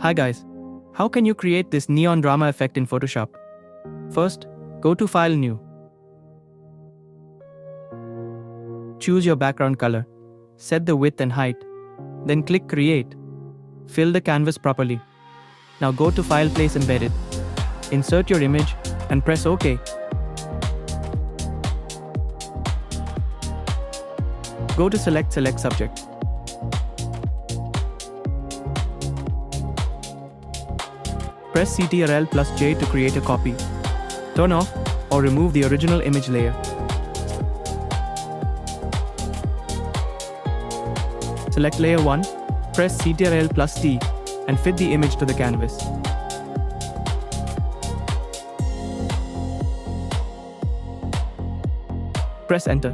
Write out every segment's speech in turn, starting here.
Hi guys, how can you create this neon drama effect in Photoshop? First, go to File New. Choose your background color. Set the width and height. Then click Create. Fill the canvas properly. Now go to File, Place Embedded. Insert your image and press OK. Go to Select Subject. Press Ctrl+J to create a copy. Turn off or remove the original image layer. Select Layer 1, press Ctrl+T and fit the image to the canvas. Press Enter.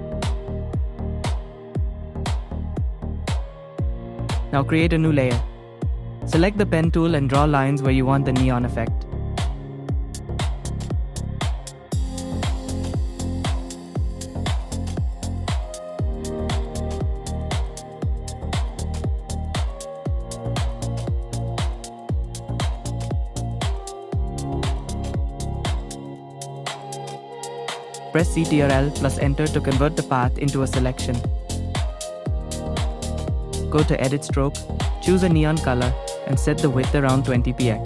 Now create a new layer. Select the pen tool and draw lines where you want the neon effect. Press Ctrl+Enter to convert the path into a selection. Go to Edit Stroke, choose a neon color, and set the width around 20 px.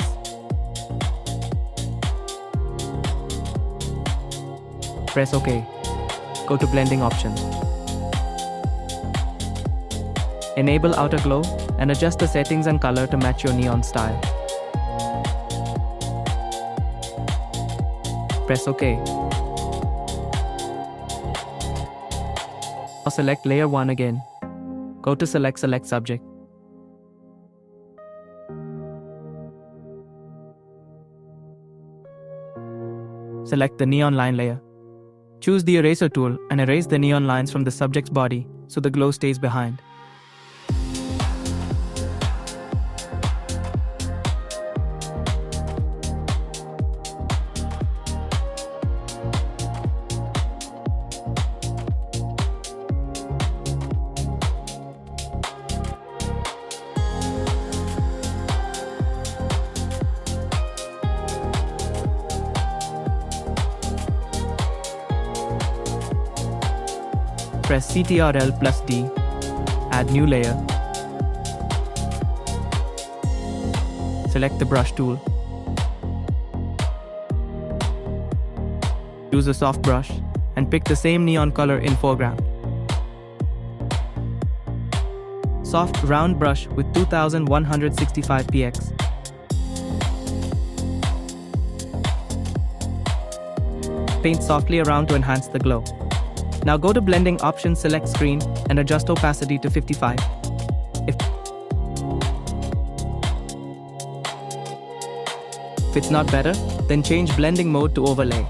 Press OK. Go to Blending Options. Enable Outer Glow and adjust the settings and color to match your neon style. Press OK. Now select Layer 1 again. Go to Select Subject. Select the neon line layer. Choose the eraser tool and erase the neon lines from the subject's body so the glow stays behind. Press Ctrl+D, add new layer. Select the brush tool. Choose a soft brush and pick the same neon color in foreground. Soft round brush with 2165 px. Paint softly around to enhance the glow. Now go to Blending Options, select Screen, and adjust opacity to 55. If it's not better, then change blending mode to Overlay.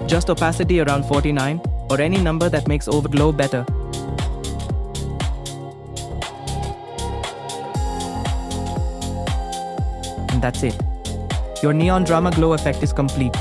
Adjust opacity around 49, or any number that makes overglow better. And that's it. Your neon drama glow effect is complete.